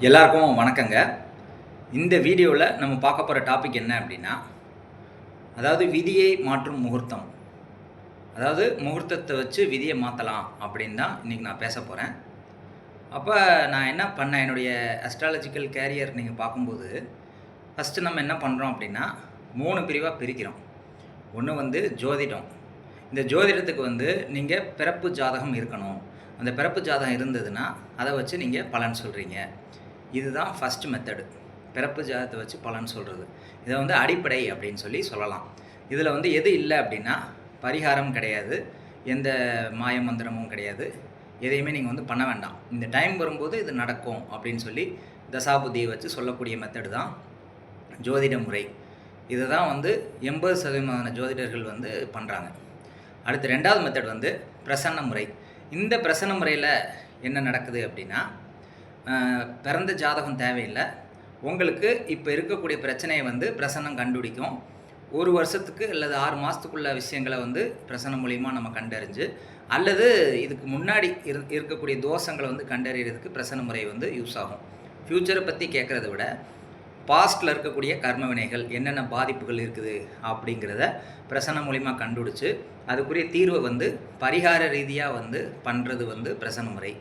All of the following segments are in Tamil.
எல்லாருக்கும் வணக்கங்க. இந்த வீடியோவில் நம்ம பார்க்க போகிற டாபிக் என்ன அப்படின்னா, அதாவது விதியை மாற்றும் முகூர்த்தம். அதாவது முகூர்த்தத்தை வச்சு விதியை மாற்றலாம் அப்படின்னு தான் இன்றைக்கி நான் பேச போகிறேன். அப்போ நான் என்ன பண்ணேன், என்னுடைய அஸ்ட்ராலஜிக்கல் கேரியர் நீங்கள் பார்க்கும்போது, ஃபஸ்ட்டு நம்ம என்ன பண்ணுறோம் அப்படின்னா 3 பிரிவாக பிரிக்கிறோம். ஒன்று வந்து ஜோதிடம். இந்த ஜோதிடத்துக்கு வந்து நீங்கள் பிறப்பு ஜாதகம் இருக்கணும். அந்த பிறப்பு ஜாதகம் இருந்ததுன்னா அதை வச்சு நீங்கள் பலன் சொல்கிறீங்க. இதுதான் ஃபஸ்ட் மெத்தடு. பிறப்பு ஜாதகத்தை வச்சு பலன் சொல்கிறது. இதை வந்து அடிப்படை அப்படின்னு சொல்லலாம். இதில் வந்து எது இல்லை அப்படின்னா பரிகாரம் கிடையாது, எந்த மாய மந்திரமும் கிடையாது, எதையுமே நீங்கள் வந்து பண்ண வேண்டாம். இந்த டைம் வரும்போது இது நடக்கும் அப்படின்னு சொல்லி தசாபுத்தியை வச்சு சொல்லக்கூடிய மெத்தடு தான் ஜோதிட முறை. இதை தான் வந்து 80% ஜோதிடர்கள் வந்து பண்ணுறாங்க. அடுத்து 2வது மெத்தட் வந்து பிரசன்ன முறை. இந்த பிரசன்ன முறையில் என்ன நடக்குது அப்படின்னா, பிறந்த ஜாதகம் தேவையில்லை, உங்களுக்கு இப்போ இருக்கக்கூடிய பிரச்சனையை வந்து பிரசன்னம் கண்டுபிடிக்கும். 1 வருஷத்துக்கு அல்லது 6 மாதத்துக்குள்ள விஷயங்களை வந்து பிரசன்னம் மூலிமா நம்ம கண்டறிஞ்சு, அல்லது இதுக்கு முன்னாடி இருக்கக்கூடிய தோஷங்களை வந்து கண்டறிகிறதுக்கு பிரசன்ன முறை வந்து யூஸ் ஆகும். ஃப்யூச்சரை பற்றி கேட்குறத விட பாஸ்ட்டில் இருக்கக்கூடிய கர்ம வினைகள் என்னென்ன பாதிப்புகள் இருக்குது அப்படிங்கிறத பிரசன்னம் மூலிமா கண்டுபிடிச்சி அதுக்குரிய தீர்வை வந்து பரிகார ரீதியாக வந்து பண்ணுறது வந்து பிரசன்ன முறை.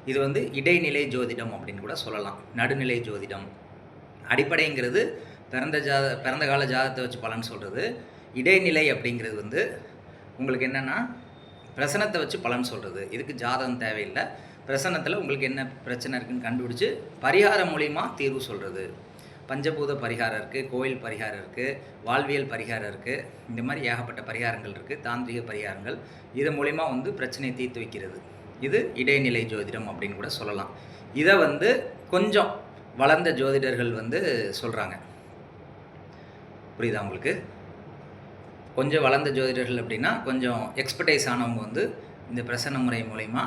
இது வந்து இடைநிலை ஜோதிடம் அப்படின்னு கூட சொல்லலாம். நடுநிலை ஜோதிடம். அடிப்படைங்கிறது பிறந்த கால ஜாதகத்தை வச்சு பலன் சொல்கிறது. இடைநிலை அப்படிங்கிறது வந்து உங்களுக்கு என்னென்னா பிரசனத்தை வச்சு பலன் சொல்கிறது. இதுக்கு ஜாதகம் தேவையில்லை. பிரசனத்தில் உங்களுக்கு என்ன பிரச்சனை இருக்குதுன்னு கண்டுபிடிச்சி பரிகாரம் மூலிமா தீர்வு சொல்கிறது. பஞ்சபூத பரிகாரம் இருக்குது, கோயில் பரிகாரம் இருக்குது, வாழ்வியல் பரிகாரம் இருக்குது, இந்த மாதிரி ஏகப்பட்ட பரிகாரங்கள் இருக்குது, தாந்திரிக பரிகாரங்கள். இது மூலிமா வந்து பிரச்சனையை தீர்த்து வைக்கிறது. இது இடைநிலை ஜோதிடம் அப்படின்னு கூட சொல்லலாம். இதை வந்து கொஞ்சம் வளர்ந்த ஜோதிடர்கள் வந்து சொல்கிறாங்க. புரியுதா உங்களுக்கு? கொஞ்சம் வளர்ந்த ஜோதிடர்கள் அப்படின்னா கொஞ்சம் எக்ஸ்பர்டைஸ் ஆனவங்க வந்து இந்த பிரசன்ன முறை மூலயமா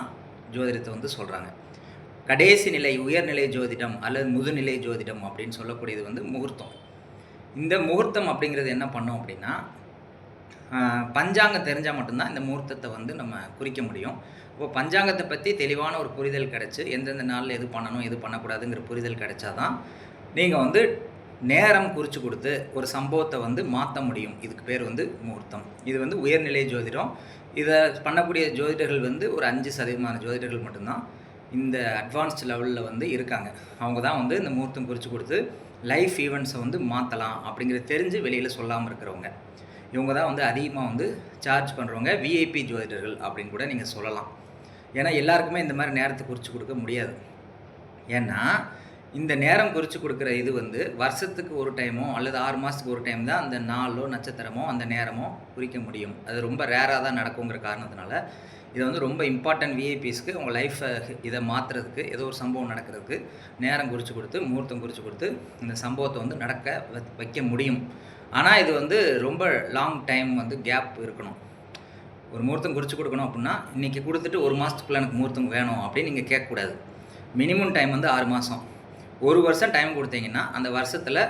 ஜோதிடத்தை வந்து சொல்கிறாங்க. கடைசி நிலை உயர்நிலை ஜோதிடம் அல்லது முதுநிலை ஜோதிடம் அப்படின்னு சொல்லக்கூடியது வந்து முகூர்த்தம். இந்த முகூர்த்தம் அப்படிங்கிறது என்ன பண்ணோம் அப்படின்னா, பஞ்சாங்கம் தெரிஞ்சால் மட்டும்தான் இந்த முகூர்த்தத்தை வந்து நம்ம குறிக்க முடியும். இப்போ பஞ்சாங்கத்தை பற்றி தெளிவான ஒரு புரிதல் கிடச்சி, எந்தெந்த நாளில் எது பண்ணணும் எது பண்ணக்கூடாதுங்கிற புரிதல் கிடைச்சாதான் நீங்கள் வந்து நேரம் குறித்து கொடுத்து ஒரு சம்பவத்தை வந்து மாற்ற முடியும். இதுக்கு பேர் வந்து முகூர்த்தம். இது வந்து உயர்நிலை ஜோதிடம். இதை பண்ணக்கூடிய ஜோதிடர்கள் வந்து ஒரு 5% ஜோதிடர்கள் மட்டும்தான் இந்த அட்வான்ஸ்ட் லெவலில் வந்து இருக்காங்க. அவங்க தான் வந்து இந்த முகூர்த்தம் குறித்து கொடுத்து லைஃப் ஈவெண்ட்ஸை வந்து மாற்றலாம் அப்படிங்கிறது தெரிஞ்சு வெளியில் சொல்லாமல் இருக்கிறவங்க. இவங்க தான் வந்து அதிகமாக வந்து சார்ஜ் பண்ணுறவங்க, விஐபி ஜோதிடர்கள் அப்படின்னு கூட நீங்கள் சொல்லலாம். ஏன்னா எல்லாருக்குமே இந்த மாதிரி நேரத்தை குறித்து கொடுக்க முடியாது. ஏன்னா இந்த நேரம் குறித்து கொடுக்குற இது வந்து வருஷத்துக்கு ஒரு டைமோ அல்லது 6 மாதத்துக்கு ஒரு டைம் தான் அந்த நாளோ நட்சத்திரமோ அந்த நேரமோ குறிக்க முடியும். அது ரொம்ப ரேராக தான் நடக்குங்கிற காரணத்தினால இதை வந்து ரொம்ப இம்பார்ட்டன்ட் விஐபிஸ்க்கு உங்கள் லைஃப்பை இதை மாற்றுறதுக்கு, ஏதோ ஒரு சம்பவம் நடக்கிறதுக்கு நேரம் குறித்து கொடுத்து முகூர்த்தம் குறித்து கொடுத்து இந்த சம்பவத்தை வந்து நடக்க வைக்க முடியும். ஆனால் இது வந்து ரொம்ப லாங் டைம் வந்து கேப் இருக்கணும். ஒரு முகூர்த்தம் குறித்து கொடுக்கணும் அப்படின்னா இன்றைக்கி கொடுத்துட்டு 1 மாதத்துக்குள்ளே எனக்கு முகூர்த்தம் வேணும் அப்படின்னு நீங்கள் கேட்கக்கூடாது. மினிமம் டைம் வந்து 6 மாதம். 1 வருஷம் டைம் கொடுத்தீங்கன்னா அந்த வருஷத்தில்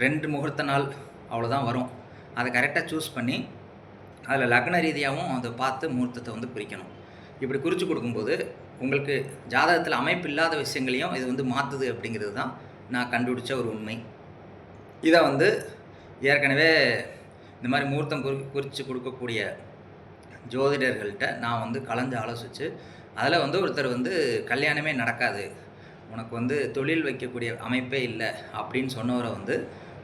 2 முகூர்த்த நாள் அவ்வளோதான் வரும். அதை கரெக்டாக சூஸ் பண்ணி அதில் லக்ன ரீதியாகவும் அதை பார்த்து முகூர்த்தத்தை வந்து குறிக்கணும். இப்படி குறித்து கொடுக்கும்போது உங்களுக்கு ஜாதகத்தில் அமைப்பு இல்லாத விஷயங்களையும் இது வந்து மாற்றுது அப்படிங்கிறது தான் நான் கண்டுபிடிச்ச ஒரு உண்மை. இதை வந்து ஏற்கனவே இந்த மாதிரி முகூர்த்தம் குறித்து கொடுக்கக்கூடிய ஜோதிடர்கள்ட்ட நான் வந்து கலந்து ஆலோசித்து அதில் வந்து ஒருத்தர் வந்து கல்யாணமே நடக்காது, உனக்கு வந்து தொழில் வைக்கக்கூடிய அமைப்பே இல்லை அப்படின்னு சொன்னவரை வந்து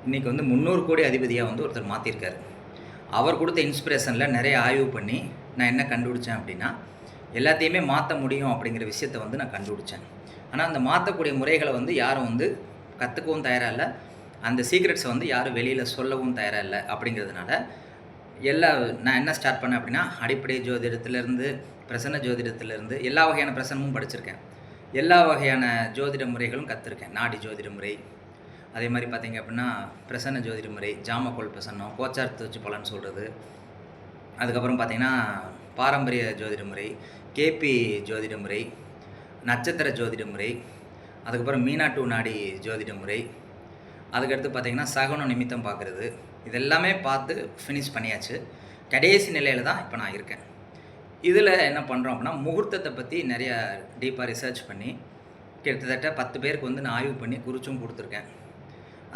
இன்றைக்கி வந்து 300 கோடி அதிபதியாக வந்து ஒருத்தர் மாற்றிருக்காரு. அவர் கொடுத்த இன்ஸ்பிரேஷனில் நிறைய ஆய்வு பண்ணி நான் என்ன கண்டுபிடிச்சேன் அப்படின்னா, எல்லாத்தையுமே மாற்ற முடியும் அப்படிங்கிற விஷயத்தை வந்து நான் கண்டுபிடிச்சேன். ஆனால் அந்த மாற்றக்கூடிய முறைகளை வந்து யாரும் வந்து கற்றுக்கவும் தயாராக இல்லை, அந்த சீக்ரெட்ஸை வந்து யாரும் வெளியில் சொல்லவும் தயாராக இல்லை. அப்படிங்கிறதுனால நான் என்ன ஸ்டார்ட் பண்ணேன் அப்படின்னா, அடிப்படை ஜோதிடத்துலேருந்து பிரசன்ன ஜோதிடத்துலேருந்து எல்லா வகையான பிரசனமும் படிச்சிருக்கேன். எல்லா வகையான ஜோதிட முறைகளும் கற்றுருக்கேன். நாடி ஜோதிட முறை, அதே மாதிரி பார்த்திங்க அப்படின்னா பிரசன்ன ஜோதிட முறை, ஜாமக்கோள் பிரசன்னம், கோச்சாரத்தை வச்சு பலன் சொல்கிறது, அதுக்கப்புறம் பார்த்திங்கன்னா பாரம்பரிய ஜோதிட முறை, கேபி ஜோதிட முறை, நட்சத்திர ஜோதிட முறை, அதுக்கப்புறம் மீனா டு நாடி ஜோதிட முறை, அதுக்கடுத்து பார்த்திங்கன்னா சகுன நிமித்தம் பார்க்குறது, இதெல்லாமே பார்த்து ஃபினிஷ் பண்ணியாச்சு. கடைசி நிலையில் தான் இப்போ நான் இருக்கேன். இதில் என்ன பண்ணுறோம் அப்படின்னா, முகூர்த்தத்தை பற்றி நிறையா டீப்பாக ரிசர்ச் பண்ணி கிட்டத்தட்ட 10 பேருக்கு வந்து நான் ஆய்வு பண்ணி குறிச்சும் கொடுத்துருக்கேன்.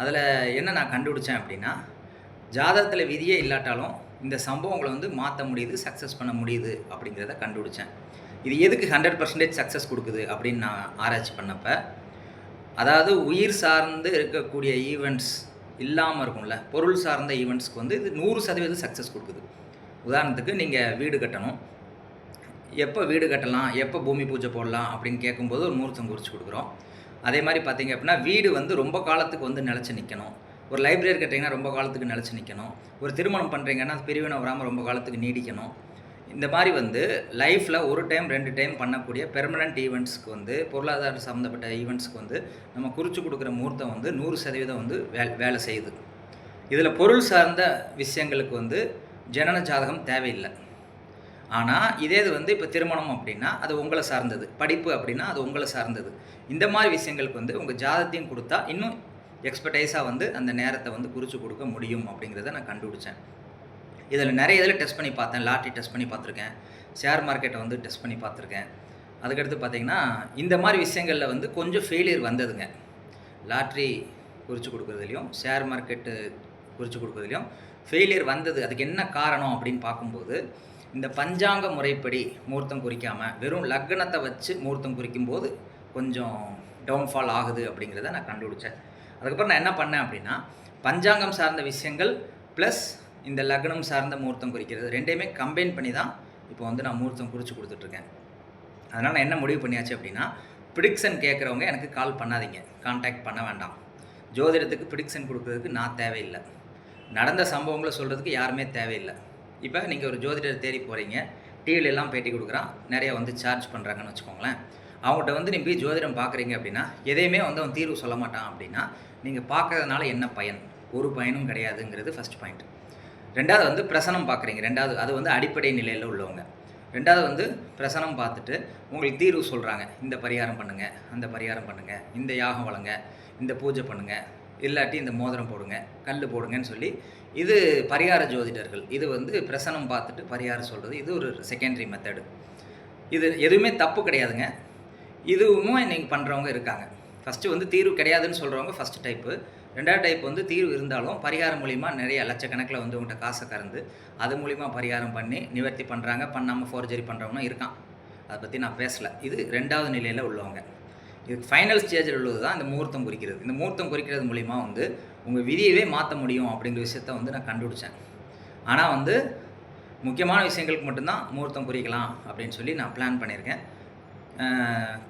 அதில் என்ன நான் கண்டுபிடிச்சேன் அப்படின்னா, ஜாதகத்தில் விதியே இல்லாட்டாலும் இந்த சம்பவங்களை வந்து மாற்ற முடியுது, சக்ஸஸ் பண்ண முடியுது அப்படிங்கிறத கண்டுபிடிச்சேன். இது எதுக்கு 100% சக்ஸஸ் கொடுக்குது அப்படின்னு நான் ஆராய்ச்சி பண்ணப்ப, அதாவது உயிர் சார்ந்து இருக்கக்கூடிய ஈவெண்ட்ஸ் இல்லாமல் இருக்கும்ல, பொருள் சார்ந்த ஈவெண்ட்ஸ்க்கு வந்து இது 100% சக்ஸஸ் கொடுக்குது. உதாரணத்துக்கு நீங்கள் வீடு கட்டணும். எப்போ வீடு கட்டலாம், எப்போ பூமி பூஜை போடலாம் அப்படின்னு கேட்கும்போது ஒரு முகூர்த்தம் குறித்து கொடுக்குறோம். அதே மாதிரி பார்த்தீங்க அப்படின்னா, வீடு வந்து ரொம்ப காலத்துக்கு வந்து நிலச்சி நிற்கணும். ஒரு லைப்ரரி கட்டுறீங்கன்னா ரொம்ப காலத்துக்கு நிலச்சி நிற்கணும். ஒரு திருமணம் பண்ணுறீங்கன்னா பிரிவினை வராமல் ரொம்ப காலத்துக்கு நீடிக்கணும். இந்த மாதிரி வந்து லைஃப்பில் ஒரு டைம் 2 டைம் பண்ணக்கூடிய பெர்மனண்ட் ஈவெண்ட்ஸ்க்கு வந்து பொருளாதார சம்மந்தப்பட்ட ஈவெண்ட்ஸ்க்கு வந்து நம்ம குறித்து கொடுக்குற முகூர்த்தம் வந்து 100% வந்து வேலை செய்யுது. இதில் பொருள் சார்ந்த விஷயங்களுக்கு வந்து ஜனன ஜாதகம் தேவையில்லை. ஆனால் இதே இது வந்து இப்போ திருமணம் அப்படின்னா அது உங்களை சார்ந்தது, படிப்பு அப்படின்னா அது உங்களை சார்ந்தது. இந்த மாதிரி விஷயங்களுக்கு வந்து உங்கள் ஜாதகத்தையும் கொடுத்தா இன்னும் எக்ஸ்பர்டைஸாக வந்து அந்த நேரத்தை வந்து குறித்து கொடுக்க முடியும் அப்படிங்கிறத நான் கண்டுபிடிச்சேன். இதில் நிறைய இதில் டெஸ்ட் பண்ணி பார்த்தேன். லாட்ரி டெஸ்ட் பண்ணி பார்த்துருக்கேன், ஷேர் மார்க்கெட்டை வந்து டெஸ்ட் பண்ணி பார்த்துருக்கேன். அதுக்கடுத்து பார்த்திங்கன்னா இந்த மாதிரி விஷயங்களில் வந்து கொஞ்சம் ஃபெயிலியர் வந்ததுங்க. லாட்ரி குறித்து கொடுக்குறதுலையும் ஷேர் மார்க்கெட்டு குறித்து கொடுக்குறதுலையும் ஃபெயிலியர் வந்தது. அதுக்கு என்ன காரணம் அப்படின்னு பார்க்கும்போது, இந்த பஞ்சாங்க முறைப்படி முகூர்த்தம் குறிக்காமல் வெறும் லக்னத்தை வச்சு முகூர்த்தம் குறிக்கும்போது கொஞ்சம் டவுன்ஃபால் ஆகுது அப்படிங்கிறத நான் கண்டுபிடிச்சேன். அதுக்கப்புறம் நான் என்ன பண்ணேன் அப்படின்னா, பஞ்சாங்கம் சார்ந்த விஷயங்கள் ப்ளஸ் இந்த லக்னம் சார்ந்த முகூர்த்தம் குறிக்கிறது ரெண்டையுமே கம்பைன் பண்ணி தான் இப்போ வந்து நான் முகூர்த்தம் குறித்து கொடுத்துட்ருக்கேன். அதனால் நான் என்ன முடிவு பண்ணியாச்சு அப்படின்னா, ப்ரிடிக்ஷன் கேட்குறவங்க எனக்கு கால் பண்ணாதீங்க, கான்டாக்ட் பண்ண வேண்டாம். ஜோதிடத்துக்கு ப்ரிடிக்ஷன் கொடுக்குறதுக்கு நான் தேவையில்லை. நடந்த சம்பவங்களை சொல்கிறதுக்கு யாருமே தேவையில்லை. இப்போ நீங்கள் ஒரு ஜோதிடர் தேடி போகிறீங்க, டிவிலெல்லாம் பேட்டி கொடுக்குறான், நிறைய வந்து சார்ஜ் பண்ணுறாங்கன்னு வச்சுக்கோங்களேன். அவங்கள்ட்ட வந்து நீங்கள் போய் ஜோதிடம் பார்க்குறீங்க அப்படின்னா எதையுமே வந்து அவன் தீர்வு சொல்ல மாட்டான் அப்படின்னா நீங்கள் பார்க்கறதுனால என்ன பயன்? ஒரு பயனும் கிடையாதுங்கிறது ஃபஸ்ட் பாயிண்ட். ரெண்டாவது வந்து பிரசனம் பார்க்குறீங்க. ரெண்டாவது அது வந்து அடிப்படை நிலையில் உள்ளவங்க. ரெண்டாவது வந்து பிரசனம் பார்த்துட்டு உங்களுக்கு தீர்வு சொல்கிறாங்க, இந்த பரிகாரம் பண்ணுங்கள், அந்த பரிகாரம் பண்ணுங்கள், இந்த யாகம் வளங்க, இந்த பூஜை பண்ணுங்கள், இல்லாட்டி இந்த மோதிரம் போடுங்க, கல் போடுங்கன்னு சொல்லி இது பரிகார ஜோதிடர்கள். இது வந்து பிரசனம் பார்த்துட்டு பரிகாரம் சொல்கிறது இது ஒரு செகண்டரி மெத்தடு. இது எதுவுமே தப்பு கிடையாதுங்க. இதுவும் நீங்கள் பண்ணுறவங்க இருக்காங்க. ஃபஸ்ட்டு வந்து தீர்வு கிடையாதுன்னு சொல்கிறவங்க ஃபஸ்ட்டு டைப்பு. ரெண்டாவது டைப் வந்து தீர்வு இருந்தாலும் பரிகாரம் மூலிமா நிறைய லட்சக்கணக்கில் வந்து உங்கள்கிட்ட காசை கறந்து அது மூலிமா பரிகாரம் பண்ணி நிவர்த்தி பண்ணுறாங்க, பண்ணாமல் ஃபோர்ஜரி பண்ணுறவங்க இருக்கான். அதை பற்றி நான் பேசலை. இது ரெண்டாவது நிலையில் உள்ளவங்க. இது ஃபைனல் ஸ்டேஜில் உள்ளது தான் இந்த முகூர்த்தம் குறிக்கிறது. இந்த முகூர்த்தம் குறிக்கிறது மூலிமா வந்து உங்கள் விதியவே மாற்ற முடியும் அப்படிங்கிற விஷயத்த வந்து நான் கண்டுபிடிச்சேன். ஆனால் வந்து முக்கியமான விஷயங்களுக்கு மட்டும்தான் முகூர்த்தம் குறிக்கலாம் அப்படின்னு சொல்லி நான் பிளான் பண்ணியிருக்கேன்.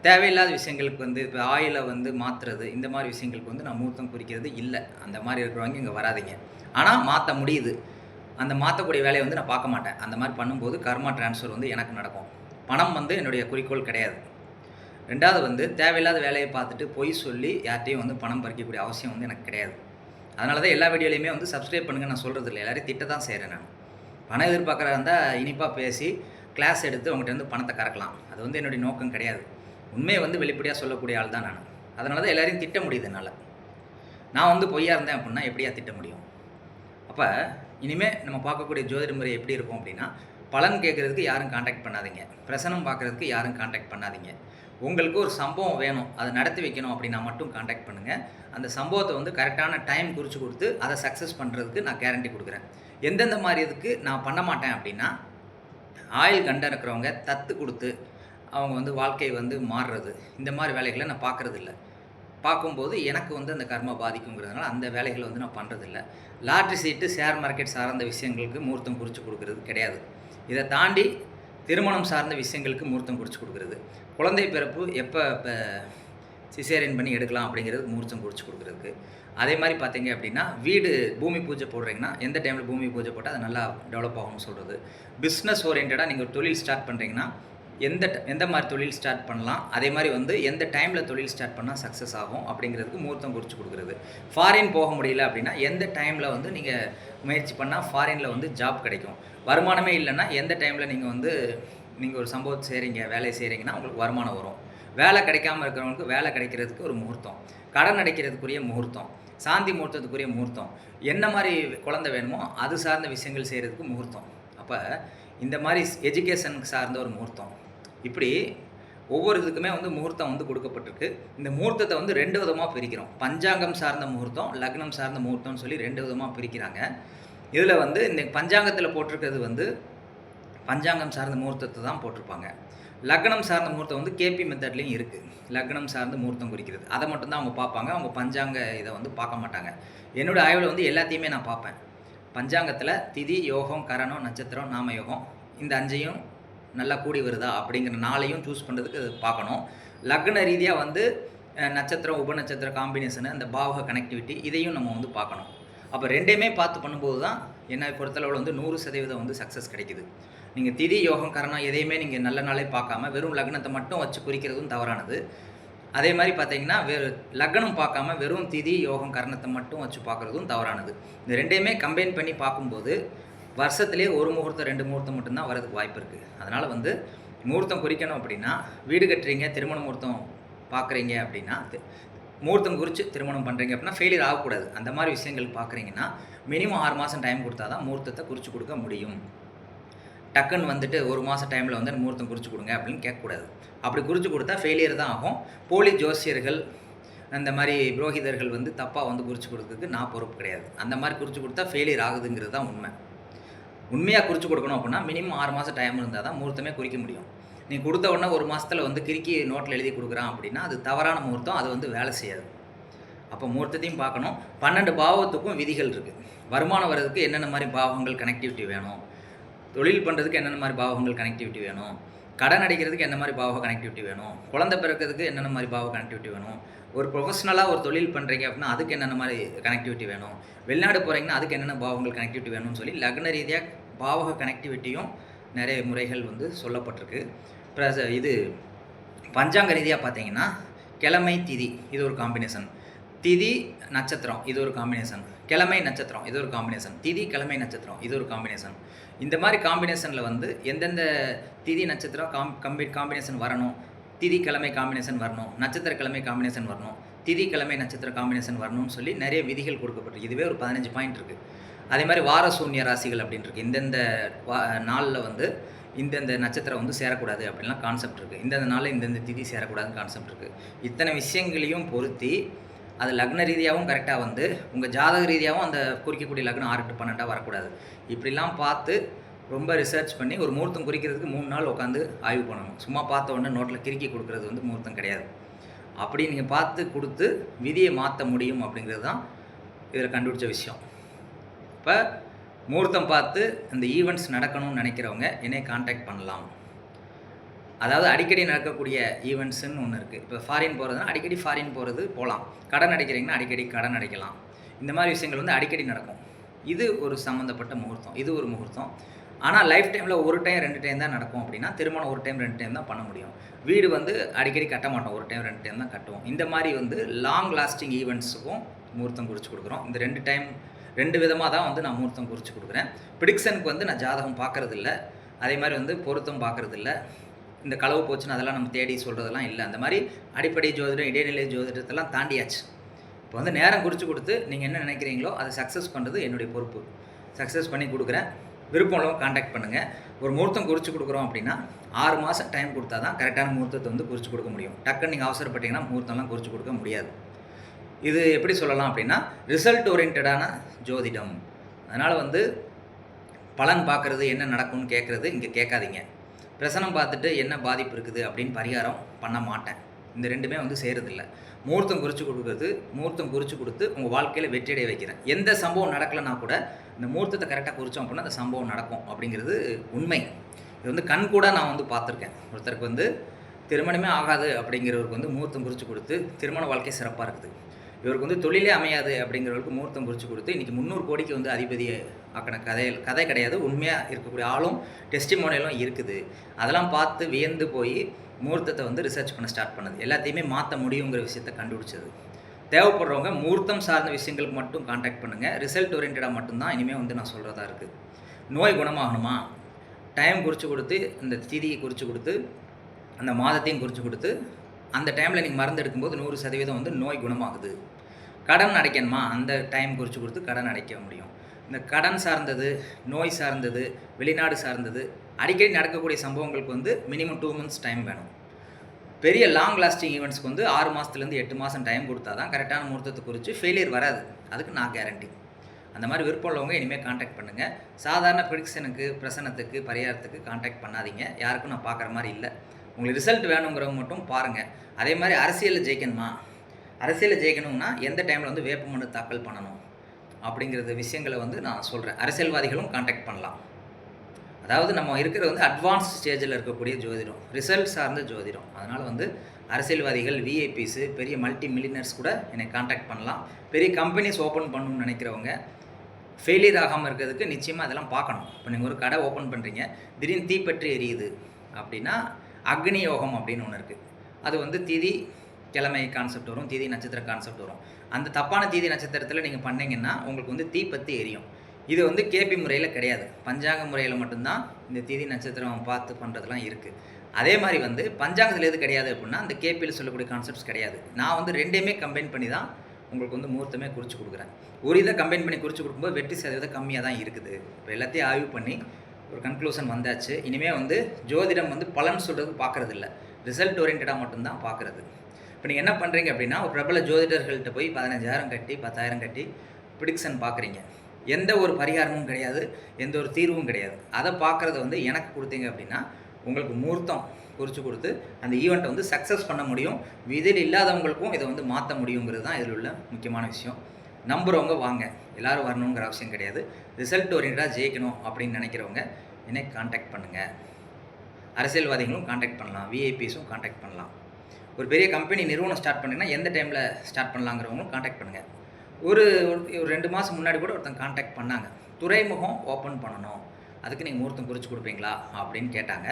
தேவையில்லாத விஷயங்களுக்கு வந்து இப்போ ஆயிலை வந்து மாற்றுறது இந்த மாதிரி விஷயங்களுக்கு வந்து நான் முகூர்த்தம் குறிக்கிறது இல்லை. அந்த மாதிரி இருக்கிறவங்க இங்கே வராதிங்க. ஆனால் மாற்ற முடியுது. அந்த மாற்றக்கூடிய வேலையை வந்து நான் பார்க்க மாட்டேன். அந்த மாதிரி பண்ணும்போது கர்மா ட்ரான்ஸ்ஃபர் வந்து எனக்கு நடக்கும். பணம் வந்து என்னுடைய குறிக்கோள் கிடையாது. ரெண்டாவது வந்து தேவையில்லாத வேலையை பார்த்துட்டு பொய் சொல்லி யார்ட்டையும் வந்து பணம் பறிக்கக்கூடிய அவசியம் வந்து எனக்கு கிடையாது. அதனால தான் எல்லா வீடியோலையுமே வந்து சப்ஸ்கிரைப் பண்ணுங்கள் நான் சொல்கிறது இல்லை. எல்லாரையும் திட்ட தான் செய்கிறேன் நான். பணம் எதிர்பார்க்குறதா இருந்தால் இனிப்பாக பேசி கிளாஸ் எடுத்து அவங்ககிட்ட வந்து பணத்தை கறக்கலாம். அது வந்து என்னுடைய நோக்கம் கிடையாது. உண்மையை வந்து வெளிப்படையாக சொல்லக்கூடிய ஆள் தான் நான். அதனால தான் எல்லாரையும் திட்ட முடியுது என்னால். நான் வந்து பொய்யா இருந்தேன் அப்படின்னா எப்படியா திட்ட முடியும்? அப்போ இனிமேல் நம்ம பார்க்கக்கூடிய ஜோதிட முறை எப்படி இருக்கும் அப்படின்னா, பலன் கேட்குறதுக்கு யாரும் கான்டாக்ட் பண்ணாதீங்க, பிரசனம் பார்க்குறதுக்கு யாரும் கான்டாக்ட் பண்ணாதீங்க. உங்களுக்கு ஒரு சம்பவம் வேணும், அதை நடத்தி வைக்கணும் அப்படின்னா மட்டும் கான்டாக்ட் பண்ணுங்கள். அந்த சம்பவத்தை வந்து கரெக்டான டைம் குறித்து கொடுத்து அதை சக்ஸஸ் பண்ணுறதுக்கு நான் கேரண்டி கொடுக்குறேன். எந்தெந்த மாதிரி இதுக்கு நான் பண்ண மாட்டேன் அப்படின்னா, ஆயில் கண்டம் இருக்கிறவங்க தத்து கொடுத்து அவங்க வந்து வாழ்க்கை வந்து மாறுறது இந்த மாதிரி வேலைகளை நான் பார்க்குறதில்ல. பார்க்கும்போது எனக்கு வந்து அந்த கர்மா பாதிக்குங்கிறதுனால அந்த வேலைகளை வந்து நான் பண்ணுறதில்ல. லாட்ரி சீட்டு, ஷேர் மார்க்கெட் சார்ந்த விஷயங்களுக்கு முகூர்த்தம் குறித்து கொடுக்குறது கிடையாது. இதை தாண்டி திருமணம் சார்ந்த விஷயங்களுக்கு முகூர்த்தம் குறித்து கொடுக்குறது, குழந்தை பிறப்பு எப்போ இப்போ சிசேரியன் பண்ணி எடுக்கலாம் அப்படிங்கிறது முகூர்த்தம் குறித்து கொடுக்குறதுக்கு. அதே மாதிரி பார்த்தீங்க அப்படின்னா வீடு பூமி பூஜை போடுறீங்கன்னா எந்த டைமில் பூமி பூஜை போட்டால் அது நல்லா டெவலப் ஆகும்னு சொல்கிறது. பிஸ்னஸ் ஓரியன்டாக நீங்கள் ஒரு தொழில் ஸ்டார்ட் பண்ணுறீங்கன்னா எந்த மாதிரி தொழில் ஸ்டார்ட் பண்ணலாம், அதே மாதிரி வந்து எந்த டைமில் தொழில் ஸ்டார்ட் பண்ணால் சக்ஸஸ் ஆகும் அப்படிங்கிறதுக்கு முகூர்த்தம் குறித்து கொடுக்குறது. ஃபாரின் போக முடியல அப்படின்னா எந்த டைமில் வந்து நீங்கள் முயற்சி பண்ணால் ஃபாரினில் வந்து ஜாப் கிடைக்கும். வருமானமே இல்லைன்னா எந்த டைமில் நீங்கள் ஒரு சம்பவத்தை செய்கிறீங்க, வேலையை செய்கிறீங்கன்னா உங்களுக்கு வருமானம் வரும். வேலை கிடைக்காமல் இருக்கிறவங்களுக்கு வேலை கிடைக்கிறதுக்கு ஒரு முகூர்த்தம், கடன் அடைக்கிறதுக்குரிய முகூர்த்தம், சாந்தி முகூர்த்தத்துக்குரிய முகூர்த்தம், என்ன மாதிரி குழந்தை வேணுமோ அது சார்ந்த விஷயங்கள் செய்கிறதுக்கு முகூர்த்தம். அப்போ இந்த மாதிரி எஜுகேஷனுக்கு சார்ந்த ஒரு முகூர்த்தம், இப்படி ஒவ்வொரு இதுக்குமே வந்து முகூர்த்தம் வந்து கொடுக்கப்பட்டிருக்கு. இந்த முகூர்த்தத்தை வந்து 2 விதமா பிரிக்கிறோம். பஞ்சாங்கம் சார்ந்த முகூர்த்தம், லக்னம் சார்ந்த முகூர்த்தம்னு சொல்லி 2 விதமா பிரிக்கிறாங்க. இதில வந்து இந்த பஞ்சாங்கத்தில போட்டிருக்கிறது வந்து பஞ்சாங்கம் சார்ந்த முகூர்த்தத்தை தான் போட்டிருப்பாங்க. லக்னம் சார்ந்த முகூர்த்தம் வந்து கேபி மெத்தட்லேயும் இருக்குது. லக்னம் சார்ந்த முகூர்த்தம் குறிக்கிறது. அதை மட்டும் தான் அவங்க பார்ப்பாங்க. அவங்க பஞ்சாங்க இதை வந்து பார்க்க மாட்டாங்க. என்னோட ஆய்வில் வந்து எல்லாத்தையுமே நான் பார்ப்பேன். பஞ்சாங்கத்தில் திதி, யோகம், கரணம், நட்சத்திரம், நாம யோகம் இந்த 5ஐயும் நல்லா கூடி வருதா அப்படிங்கிற நாளையும் சூஸ் பண்ணுறதுக்கு அது பார்க்கணும். லக்ன ரீதியாக வந்து நட்சத்திரம், உபநட்சத்திர காம்பினேஷனு, அந்த பாவக கனெக்டிவிட்டி இதையும் நம்ம வந்து பார்க்கணும். அப்போ 2யுமே பார்த்து பண்ணும்போது தான் என்னை பொறுத்தளவில் வந்து 100% வந்து சக்ஸஸ் கிடைக்குது. நீங்கள் திதி, யோகம், கரணம் எதையுமே நீங்கள் நல்ல நாளே பார்க்காம வெறும் லக்னத்தை மட்டும் வச்சு குறிக்கிறதும் தவறானது. அதே மாதிரி பார்த்தீங்கன்னா லக்னம் பார்க்காம வெறும் திதி, யோகம், கரணத்தை மட்டும் வச்சு பார்க்குறதும் தவறானது. இந்த 2யுமே கம்பைன் பண்ணி பார்க்கும்போது வருஷத்துலேயே 1 முகூர்த்தம் 2 முகூர்த்தம் மட்டும்தான் வரதுக்கு வாய்ப்பு இருக்குது. அதனால் வந்து முகூர்த்தம் குறிக்கணும் அப்படின்னா, வீடு கட்டுறீங்க, திருமண முகூர்த்தம் பார்க்குறீங்க அப்படின்னா, முகூர்த்தம் குறித்து திருமணம் பண்ணுறீங்க அப்படின்னா ஃபெயிலியர் ஆகக்கூடாது. அந்த மாதிரி விஷயங்கள் பார்க்குறீங்கன்னா மினிமம் 6 மாதம் டைம் கொடுத்தா தான் முகூர்த்தத்தை குறித்து கொடுக்க முடியும். டக்குன்னு வந்துட்டு 1 மாதம் டைமில் வந்து முகூர்த்தம் குறித்து கொடுங்க அப்படின்னு கேட்கக்கூடாது. அப்படி குறித்து கொடுத்தா ஃபெயிலியர் தான் ஆகும். போலி ஜோசியர்கள், அந்த மாதிரி புரோகிதர்கள் வந்து தப்பாக வந்து குறித்து கொடுத்ததுக்கு நான் பொறுப்பு கிடையாது. அந்த மாதிரி குறித்து கொடுத்தா ஃபெயிலியர் ஆகுதுங்கிறது தான் உண்மை. உண்மையாக குறித்து கொடுக்கணும் அப்படின்னா மினிமம் 6 மாதம் டைம் இருந்தால் தான் முகூர்த்தமே குறிக்க முடியும். நீ கொடுத்த உடனே 1 மாதத்தில் வந்து கிறுக்கி நோட்டில் எழுதி கொடுக்குறான் அப்படின்னா அது தவறான முகூர்த்தம், அது வந்து வேலை செய்யாது. அப்போ முகூர்த்தத்தையும் பார்க்கணும். 12 பாவத்துக்கும் விதிகள் இருக்குது. வருமானம் வர்றதுக்கு என்னென்ன மாதிரி பாவங்கள் கனெக்டிவிட்டி வேணும், தொழில் பண்ணுறதுக்கு என்னென்ன மாதிரி பாவங்கள் கனெக்டிவிட்டி வேணும், கடன் அடைக்கிறதுக்கு என்ன மாதிரி பாவ கனெக்டிவிட்டி வேணும், குழந்தை பிறக்கிறதுக்கு என்னென்ன மாதிரி பாவ கனெக்டிவிட்டி வேணும், ஒரு ப்ரொஃபஷனலாக ஒரு தொழில் பண்ணுறீங்க அப்படின்னா அதுக்கு என்னென்ன மாதிரி கனெக்டிவிட்டி வேணும், வெளிநாடு போகிறீங்கன்னா அதுக்கு என்னென்ன பாவங்கள் கனெக்டிவிட்டி வேணும்னு சொல்லி லக்ன ரீதியாக பாவக கனெக்டிவிட்டியும் நிறைய முறைகள் வந்து சொல்லப்பட்டிருக்கு. ப்ளஸ் இது பஞ்சாங்க ரீதியாக பார்த்தீங்கன்னா கிழமை திதி இது ஒரு காம்பினேஷன், திதி நட்சத்திரம் இது ஒரு காம்பினேஷன், கிழமை நட்சத்திரம் இது ஒரு காம்பினேஷன், திதி கிழமை நட்சத்திரம் இது ஒரு காம்பினேஷன். இந்த மாதிரி காம்பினேஷனில் வந்து எந்தெந்த திதி நட்சத்திரம் காம்பினேஷன் வரணும், திதி கிழமை காம்பினேஷன் வரணும், நட்சத்திர கிழமை காம்பினேஷன் வரணும், திதி கிழமை நட்சத்திர காம்பினேஷன் வரணும்னு சொல்லி நிறைய விதிகள் கொடுக்கப்பட்டிருக்கு. இதுவே ஒரு 15 பாயிண்ட் இருக்குது. அதே மாதிரி வார சூன்ய ராசிகள் அப்படின்னு இருக்குது. இந்தந்த நாளில் வந்து இந்தந்த நட்சத்திரம் வந்து சேரக்கூடாது அப்படின்லாம் கான்செப்ட் இருக்குது. இந்தந்த நாளில் இந்தந்த திதி சேரக்கூடாதுன்னு கான்செப்ட் இருக்குது. இத்தனை விஷயங்களையும் பொருத்தி அது லக்ன ரீதியாகவும் கரெக்டாக வந்து உங்கள் ஜாதக ரீதியாகவும் அந்த குறிக்கக்கூடிய லக்னம் 6 to 12 வரக்கூடாது. இப்படிலாம் பார்த்து ரொம்ப ரிசர்ச் பண்ணி ஒரு முகூர்த்தம் குறிக்கிறதுக்கு 3 நாள் உட்காந்து ஆய்வு பண்ணணும். சும்மா பார்த்த உடனே நோட்டில் கிறுக்கி கொடுக்குறது வந்து முகூர்த்தம் கிடையாது. அப்படி நீங்கள் பார்த்து கொடுத்து விதியை மாற்ற முடியும் அப்படிங்கிறது தான் இதில் கண்டுபிடிச்ச விஷயம். இப்போ முகூர்த்தம் பார்த்து அந்த ஈவெண்ட்ஸ் நடக்கணும்னு நினைக்கிறவங்க என்னை கான்டாக்ட் பண்ணலாம். அதாவது அடிக்கடி நடக்கக்கூடிய ஈவெண்ட்ஸுன்னு ஒன்று இருக்குது. இப்போ ஃபாரின் போகிறதுனா அடிக்கடி ஃபாரின் போகலாம். கடன் அடைக்கிறீங்கன்னா அடிக்கடி கடன் அடைக்கலாம். இந்த மாதிரி விஷயங்கள் வந்து அடிக்கடி நடக்கும். இது ஒரு சம்மந்தப்பட்ட முகூர்த்தம், இது ஒரு முகூர்த்தம். ஆனால் லைஃப் டைமில் 1 டைம் 2 டைம் தான் நடக்கும் அப்படின்னா திருமணம் 1 டைம் 2 டைம் தான் பண்ண முடியும். வீடு வந்து அடிக்கடி கட்ட மாட்டோம், 1 டைம் 2 டைம் தான் கட்டுவோம். இந்த மாதிரி வந்து லாங் லாஸ்டிங் ஈவெண்ட்ஸுக்கும் முகூர்த்தம் குறித்து கொடுக்குறோம். இந்த 2 டைம் 2 விதமாக தான் வந்து நான் முகூர்த்தம் குறித்து கொடுக்குறேன். ப்ரிடிக்ஷனுக்கு வந்து நான் ஜாதகம் பார்க்குறதில்ல, அதே மாதிரி வந்து பொருத்தம் பார்க்குறதில்ல, இந்த களவு போச்சுன்னு அதெல்லாம் நம்ம தேடி சொல்கிறதெல்லாம் இல்லை. அந்த மாதிரி அடிப்படை ஜோதிடம், இடைநிலை ஜோதிடத்தெல்லாம் தாண்டியாச்சு. இப்போ வந்து நேரம் குறித்து கொடுத்து நீங்கள் என்ன நினைக்கிறீங்களோ அதை சக்ஸஸ் பண்ணுறது என்னுடைய பொறுப்பு. சக்ஸஸ் பண்ணி கொடுக்குறேன். விருப்பம் உள்ளவங்க கான்டாக்ட் பண்ணுங்கள். ஒரு முகூர்த்தம் குறித்து கொடுக்குறோம் அப்படின்னா 6 மாதம் டைம் கொடுத்தா தான் கரெக்டான முகூர்த்தத்தை வந்து குறித்து கொடுக்க முடியும். டக்குன்னு நீங்கள் அவசரப்பட்டீங்கன்னா முகூர்த்தம்லாம் குறித்து கொடுக்க முடியாது. இது எப்படி சொல்லலாம் அப்படின்னா ரிசல்ட் ஓரியன்டான ஜோதிடம். அதனால் வந்து பலன் பார்க்குறது என்ன நடக்கும்னு கேட்குறது இங்கே கேட்காதீங்க. பிரசனம் பார்த்துட்டு என்ன பாதிப்பு இருக்குது அப்படின்னு பரிகாரம் பண்ண மாட்டேன். இந்த 2மே வந்து செய்கிறதில்ல. முகூர்த்தம் குறித்து கொடுக்குறது, முகூர்த்தம் குறித்து கொடுத்து உங்கள் வாழ்க்கையில் வெற்றியடைய வைக்கிறேன். எந்த சம்பவம் நடக்கலைன்னா கூட இந்த முகூர்த்தத்தை கரெக்டாக குறித்தோம் அப்படின்னா அந்த சம்பவம் நடக்கும் அப்படிங்கிறது உண்மை. இது வந்து கண் கூட நான் வந்து பார்த்துருக்கேன். ஒருத்தருக்கு வந்து திருமணமே ஆகாது அப்படிங்கிறவருக்கு வந்து முகூர்த்தம் குறித்து கொடுத்து திருமண வாழ்க்கை சிறப்பாக இருக்குது. இவருக்கு வந்து தொழிலே அமையாது அப்படிங்கிறவருக்கு முகூர்த்தம் குறித்து கொடுத்து இன்றைக்கி 300 கோடிக்கு வந்து அதிபதி ஆக்கின கதை கிடையாது. உண்மையாக இருக்கக்கூடிய ஆளும் டெஸ்டிமோனியலும் இருக்குது. அதெல்லாம் பார்த்து வியந்து போய் முகூர்த்தத்தை வந்து ரிசர்ச் பண்ண ஸ்டார்ட் பண்ணது. எல்லாத்தையுமே மாற்ற முடியுங்கிற விஷயத்தை கண்டுபிடிச்சது. தேவைப்படுறவங்க முகூர்த்தம் சார்ந்த விஷயங்களுக்கு மட்டும் கான்டாக்ட் பண்ணுங்கள். ரிசல்ட் ஓரியன்டாக மட்டும்தான் இனிமேல் வந்து நான் சொல்கிறதா இருக்குது. நோய் குணமாகணுமா, டைம் குறித்து கொடுத்து இந்த திதியை குறித்து கொடுத்து அந்த மாதத்தையும் குறித்து கொடுத்து அந்த டைமில் நீங்கள் மருந்து எடுக்கும்போது 100% வந்து நோய் குணமாகுது. கடன் அடைக்கணுமா, அந்த டைம் குறித்து கொடுத்து கடன் அடைக்க முடியும். இந்த கடன் சார்ந்தது, நோய் சார்ந்தது, வெளிநாடு சார்ந்தது, அடிக்கடி நடக்கக்கூடிய சம்பவங்களுக்கு வந்து மினிமம் 2 months டைம் வேணும். பெரிய லாங் லாஸ்டிங் ஈவெண்ட்ஸ்க்கு வந்து 6 மாதத்துலேருந்து 8 மாதம் டைம் கொடுத்தா தான் கரெக்டான முகூர்த்தத்தை குறித்து ஃபெயிலியர் வராது. அதுக்கு நான் கேரண்டி. அந்த மாதிரி விருப்பம் உள்ளவங்க இனிமேல் காண்டாக்ட் பண்ணுங்கள். சாதாரண ப்ரிடிக்ஷனுக்கு, பிரசனத்துக்கு, பரிகாரத்துக்கு காண்டாக்ட் பண்ணாதீங்க. யாருக்கும் நான் பார்க்குற மாதிரி இல்லை. உங்களுக்கு ரிசல்ட் வேணுங்கிறவங்க மட்டும் பாருங்கள். அதே மாதிரி அரசியலில் ஜெயிக்கணுமா, அரசியலில் ஜெயிக்கணும்னா எந்த டைமில் வந்து வேட்புமனு தாக்கல் பண்ணணும் அப்படிங்கிறது விஷயங்களை வந்து நான் சொல்கிறேன். அரசியல்வாதிகளும் காண்டாக்ட் பண்ணலாம். அதாவது நம்ம இருக்கிறது வந்து அட்வான்ஸ் ஸ்டேஜில் இருக்கக்கூடிய ஜோதிடம், ரிசல்ட் சார்ந்த ஜோதிடம். அதனால் வந்து அரசியல்வாதிகள், விஐபிஸு, பெரிய மல்டி மில்லியனர்ஸ் கூட என்னை காண்டாக்ட் பண்ணலாம். பெரிய கம்பெனிஸ் ஓப்பன் பண்ணணும்னு நினைக்கிறவங்க ஃபெயிலியர் ஆகாமல் இருக்கிறதுக்கு நிச்சயமாக அதெல்லாம் பார்க்கணும். இப்போ நீங்கள் ஒரு கடை ஓப்பன் பண்ணுறீங்க, திடீர்னு தீப்பற்றி எரியுது அப்படின்னா அக்னி யோகம் அப்படின்னு ஒன்று இருக்குது. அது வந்து திதி கிழமை கான்செப்ட் வரும், திதி நட்சத்திர கான்செப்ட் வரும். அந்த தப்பான திதி நட்சத்திரத்தில் நீங்கள் பண்ணிங்கன்னா உங்களுக்கு வந்து தீப்பற்றி எரியும். இது வந்து கேபி முறையில் கிடையாது, பஞ்சாங்க முறையில் மட்டும்தான் இந்த திதி நட்சத்திரம் பார்த்து பண்ணுறதுலாம் இருக்குது. அதே மாதிரி வந்து பஞ்சாங்கத்தில் எது கிடையாது அப்படின்னா அந்த கேபியில் சொல்லக்கூடிய கான்செப்ட்ஸ் கிடையாது. நான் வந்து ரெண்டையுமே கம்பைன் பண்ணி தான் உங்களுக்கு வந்து முகூர்த்தமே குறித்து கொடுக்குறேன். ஒரு இதை கம்பைன் பண்ணி குறித்து கொடுக்கும்போது வெற்றி சதவீதம் கம்மியாக தான் இருக்குது. இப்போ எல்லாத்தையும் ஆய்வு பண்ணி ஒரு கன்க்ளூஷன் வந்தாச்சு. இனிமேல் வந்து ஜோதிடம் வந்து பலன் சொல்கிறது பார்க்குறது இல்லை, ரிசல்ட் ஓரியன்டாக மட்டும்தான் பார்க்குறது. இப்போ நீங்கள் என்ன பண்ணுறீங்க அப்படின்னா ஒரு பிரபல ஜோதிடர்கள்ட்ட போய் 15,000 கட்டி 10,000 கட்டி ப்ரிடிக்ஷன் பார்க்குறீங்க. எந்த ஒரு பரிகாரமும் கிடையாது, எந்த ஒரு தீர்வும் கிடையாது. அதை பார்க்குறத வந்து எனக்கு கொடுத்தீங்க அப்படின்னா உங்களுக்கு முகூர்த்தம் குறித்து கொடுத்து அந்த ஈவெண்ட்டை வந்து சக்ஸஸ் பண்ண முடியும். இதில் இல்லாதவங்களுக்கும் இதை வந்து மாற்ற முடியுங்கிறது தான் இதில் உள்ள முக்கியமான விஷயம். நம்புகிறவங்க வாங்க, எல்லோரும் வரணுங்கிற அவசியம் கிடையாது. ரிசல்ட் ஓரியன்டாக ஜெயிக்கணும் அப்படின்னு நினைக்கிறவங்க என்னை காண்டாக்ட் பண்ணுங்கள். அரசியல்வாதிகளும் காண்டாக்ட் பண்ணலாம், விஐபிஸும் காண்டாக்ட் பண்ணலாம். ஒரு பெரிய கம்பெனி நிறுவனம் ஸ்டார்ட் பண்ணிங்கன்னா எந்த டைமில் ஸ்டார்ட் பண்ணலாங்கிறவங்களும் காண்டாக்ட் பண்ணுங்கள். ஒரு 2 மாதம் முன்னாடி கூட ஒருத்தங்க காண்டாக்ட் பண்ணாங்க. துறைமுகம் ஓப்பன் பண்ணணும், அதுக்கு நீங்கள் முகூர்த்தம் குறித்து கொடுப்பீங்களா அப்படின்னு கேட்டாங்க.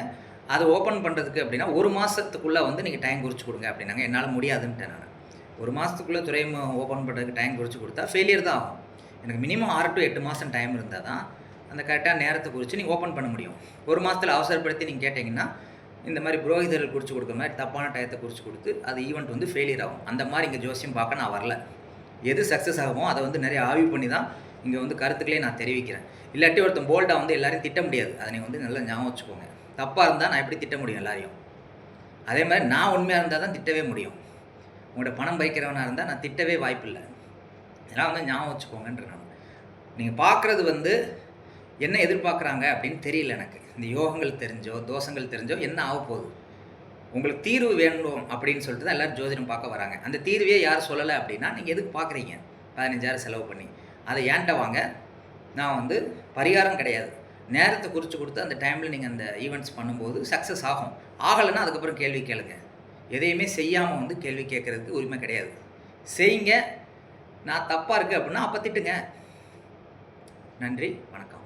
அது ஓப்பன் பண்ணுறதுக்கு அப்படின்னா 1 மாதத்துக்குள்ளே வந்து நீங்கள் டைம் குறித்து கொடுங்க அப்படின்னாங்க. என்னால் முடியாதுன்ட்டேன் நான். 1 மாதத்துக்குள்ளே துறைமுகம் ஓப்பன் பண்ணுறதுக்கு டைம் குறித்து கொடுத்தா ஃபெயிலியர் தான் ஆகும். எனக்கு மினிமம் 6 to 8 மாதம் டைம் இருந்தால் தான் அந்த கரெக்டாக நேரத்தை குறித்து நீங்கள் ஓப்பன் பண்ண முடியும். 1 மாதத்தில் அவசரப்படுத்தி நீங்கள் கேட்டிங்கன்னா இந்த மாதிரி புரோகிதர்கள் குறித்து கொடுக்குற மாதிரி தப்பான டயத்தை குறித்து கொடுத்து அது ஈவெண்ட் வந்து ஃபெயிலியர் ஆகும். அந்த மாதிரி இங்கே ஜோசியம் பார்க்க நான் வரல. எது சக்ஸஸ் ஆகுமோ அதை வந்து நிறைய ஆய்வு பண்ணி தான் இங்கே வந்து கருத்துக்களே நான் தெரிவிக்கிறேன். இல்லாட்டி ஒருத்தன் போல்டாக வந்து எல்லாரையும் திட்ட முடியாது. அதை நீங்கள் வந்து நல்லா ஞாபகம் வச்சுக்கோங்க. தப்பாக இருந்தால் நான் எப்படி திட்ட முடியும் எல்லாரையும்? அதே மாதிரி நான் உண்மையாக இருந்தால் தான் திட்டவே முடியும். உங்களோட பணம் பறிக்கிறவனாக இருந்தால் நான் திட்டவே வாய்ப்பில்லை. இதெல்லாம் வந்து ஞாபகம் வச்சுக்கோங்கன்ற நான். நீங்கள் பார்க்குறது வந்து என்ன எதிர்பார்க்குறாங்க அப்படின்னு தெரியல எனக்கு. இந்த யோகங்கள் தெரிஞ்சோ தோஷங்கள் தெரிஞ்சோ என்ன ஆக போகுது? உங்களுக்கு தீர்வு வேணும் அப்படின்னு சொல்லிட்டு தான் எல்லோரும் ஜோதிடம் பார்க்க வராங்க. அந்த தீர்வையே யாரும் சொல்லலை அப்படின்னா நீங்கள் எதுக்கு பார்க்குறீங்க 15,000 செலவு பண்ணி? அதை ஏன்ட்ட வாங்க. நான் வந்து பரிகாரம் கிடையாது, நேரத்தை குறித்து கொடுத்து அந்த டைமில் நீங்கள் அந்த ஈவெண்ட்ஸ் பண்ணும்போது சக்ஸஸ் ஆகும். ஆகலைன்னா அதுக்கப்புறம் கேள்வி கேளுங்க. எதையுமே செய்யாமல் வந்து கேள்வி கேட்குறதுக்கு உரிமை கிடையாது. செய்யுங்க. நான் தப்பாக இருக்குது அப்படின்னா அப்போ திட்டுங்க. நன்றி, வணக்கம்.